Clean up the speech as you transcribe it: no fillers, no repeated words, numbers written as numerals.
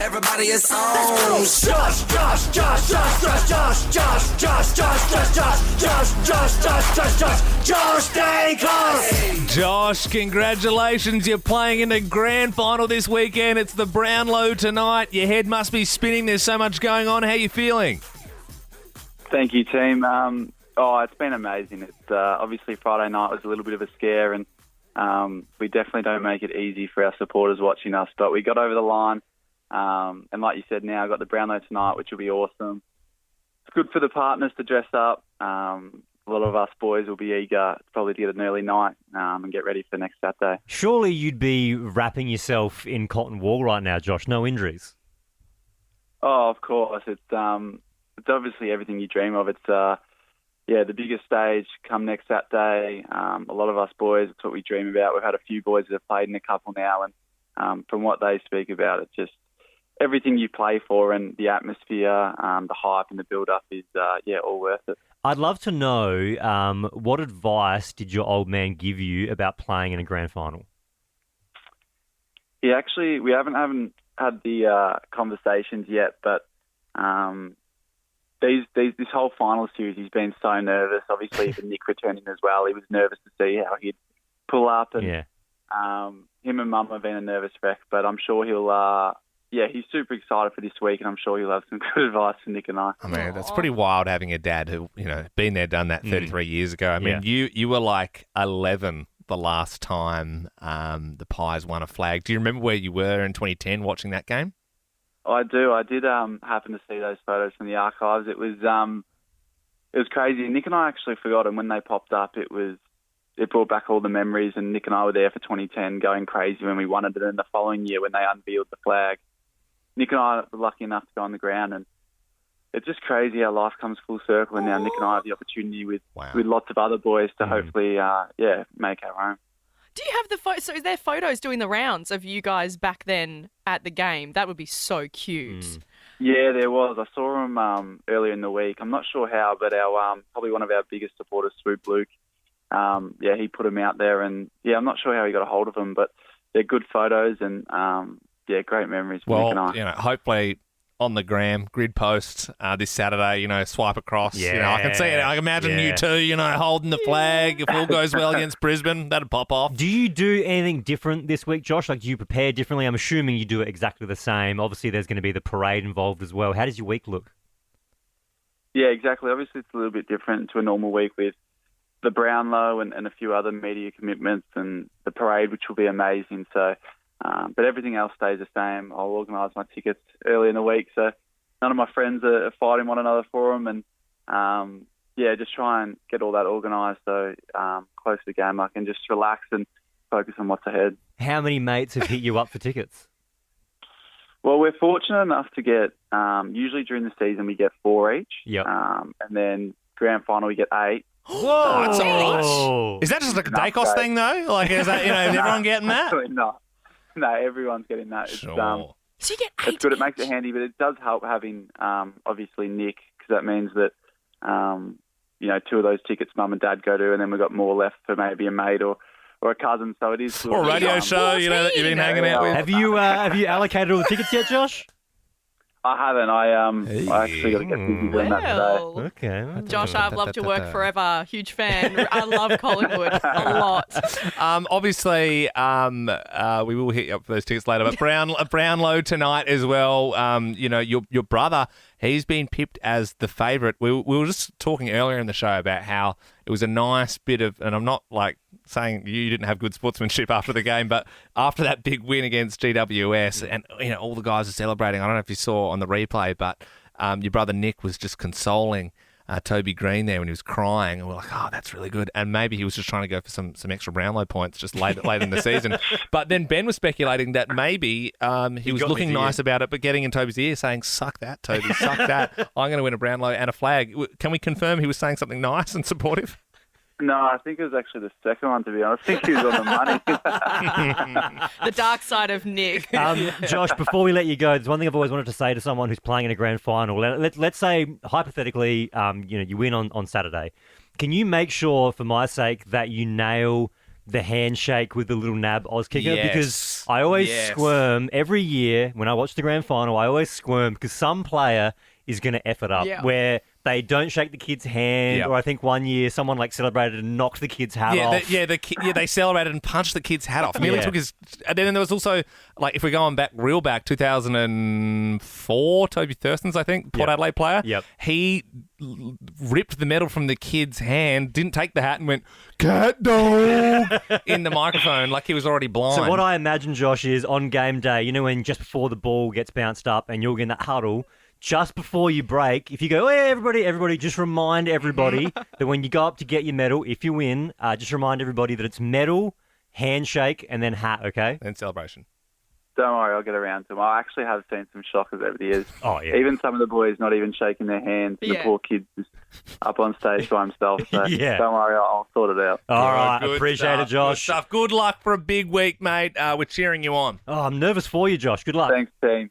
Everybody is on. Josh Dacos. Josh, congratulations. You're playing in the grand final this weekend. It's the Brownlow tonight. Your head must be spinning. There's so much going on. How are you feeling? Thank you, team. It's been amazing. It's obviously Friday night was a little bit of a scare, and we definitely don't make it easy for our supporters watching us. But we got over the line, and like you said, now I've got the Brownlow tonight, which will be awesome. It's good for the partners to dress up. A lot of us boys will be eager probably to get an early night and get ready for next Saturday. Surely you'd be wrapping yourself in cotton wool right now, Josh. No injuries. Oh, of course. It's obviously everything you dream of. It's the biggest stage come next Saturday. A lot of us boys, it's what we dream about. We've had a few boys that have played in a couple now, and from what they speak about, it's just everything you play for and the atmosphere, the hype and the build-up is, all worth it. I'd love to know what advice did your old man give you about playing in a grand final? We haven't had the conversations yet, but this whole final series, he's been so nervous. Obviously, with Nick returning as well, he was nervous to see how he'd pull up. And him and Mum have been a nervous wreck, but I'm sure he's super excited for this week, and I'm sure he'll have some good advice for Nick and I. I mean, that's pretty wild having a dad who, been there, done that 33 years ago. I mean, you were like 11 the last time the Pies won a flag. Do you remember where you were in 2010 watching that game? I do. I did happen to see those photos from the archives. It was crazy. Nick and I actually forgot, and when they popped up, it brought back all the memories, and Nick and I were there for 2010 going crazy when we won it, and then the following year when they unveiled the flag. Nick and I were lucky enough to go on the ground, and it's just crazy how life comes full circle, and now Nick and I have the opportunity with lots of other boys to hopefully, make our own. Do you have the photos? So is there photos doing the rounds of you guys back then at the game? That would be so cute. Yeah, there was. I saw him earlier in the week. I'm not sure how, but our probably one of our biggest supporters, Swoop Luke, he put him out there, and I'm not sure how he got a hold of them, but they're good photos and great memories for Nick and I. Hopefully on the gram, grid post this Saturday, swipe across. I can see it. I can imagine you two, holding the flag. If all goes well against Brisbane, that'd pop off. Do you do anything different this week, Josh? Like, do you prepare differently? I'm assuming you do it exactly the same. Obviously, there's going to be the parade involved as well. How does your week look? Yeah, exactly. Obviously, it's a little bit different to a normal week with the Brownlow and a few other media commitments and the parade, which will be amazing. So, but everything else stays the same. I'll organise my tickets early in the week, so none of my friends are fighting one another for them, and just try and get all that organised. So close to the game, I can just relax and focus on what's ahead. How many mates have hit you up for tickets? Well, we're fortunate enough to get usually during the season we get 4 each. Yep. And then grand final we get 8. Whoa, that's all right. Is that just like a Dacos thing though? Like, is that is everyone getting that? Absolutely not. No, everyone's getting that. Sure. So you get 8. It's good. It makes it handy, but it does help having obviously Nick, because that means that 2 of those tickets Mum and Dad go to, and then we've got more left for maybe a mate or a cousin. So it is or a radio show, that you've been hanging out with. Have you allocated all the tickets yet, Josh? I haven't. I actually got to get busy doing that today. Okay. Josh, I've loved your work forever. Huge fan. I love Collingwood a lot. Obviously, we will hit you up for those tickets later. But Brownlow tonight as well. Your brother, he's been pipped as the favourite. We were just talking earlier in the show about how it was a nice bit of, and I'm not like saying you didn't have good sportsmanship after the game, but after that big win against GWS, and all the guys are celebrating. I don't know if you saw on the replay, but your brother Nick was just consoling Toby Green there when he was crying, and we're like, oh, that's really good. And maybe he was just trying to go for some extra Brownlow points just late in the season. But then Ben was speculating that maybe he was looking nice about it, but getting in Toby's ear saying, suck that, Toby, suck that. I'm going to win a Brownlow and a flag. Can we confirm he was saying something nice and supportive? No, I think it was actually the second one, to be honest. I think he was on the money. The dark side of Nick. Josh, before we let you go, there's one thing I've always wanted to say to someone who's playing in a grand final. Let's say, hypothetically, you win on Saturday. Can you make sure, for my sake, that you nail the handshake with the little nab Oz kicker? Yes. Because I always Yes. squirm every year when I watch the grand final. I always squirm because some player is going to F it up Yeah. where they don't shake the kid's hand, Yep. or I think one year someone like celebrated and knocked the kid's hat off. They celebrated and punched the kid's hat off. Nearly Yeah. took his. And then there was also, like, if we're going back, 2004, Toby Thurston's, I think, Port Yep. Adelaide player. Yep. He ripped the medal from the kid's hand, didn't take the hat, and went, "Cat dog," in the microphone like he was already blind. So what I imagine, Josh, is on game day, you know, when just before the ball gets bounced up and you're in that huddle, just before you break, if you go, hey, everybody, just remind everybody that when you go up to get your medal, if you win, just remind everybody that it's medal, handshake, and then hat, okay? And celebration. Don't worry, I'll get around to them. I actually have seen some shockers over the years. Oh, yeah. Even some of the boys not even shaking their hands. And Yeah. the poor kid's just up on stage by himself. So Yeah. don't worry, I'll sort it out. All right, Good appreciate stuff, it, Josh. Good stuff. Good luck for a big week, mate. We're cheering you on. Oh, I'm nervous for you, Josh. Good luck. Thanks, team.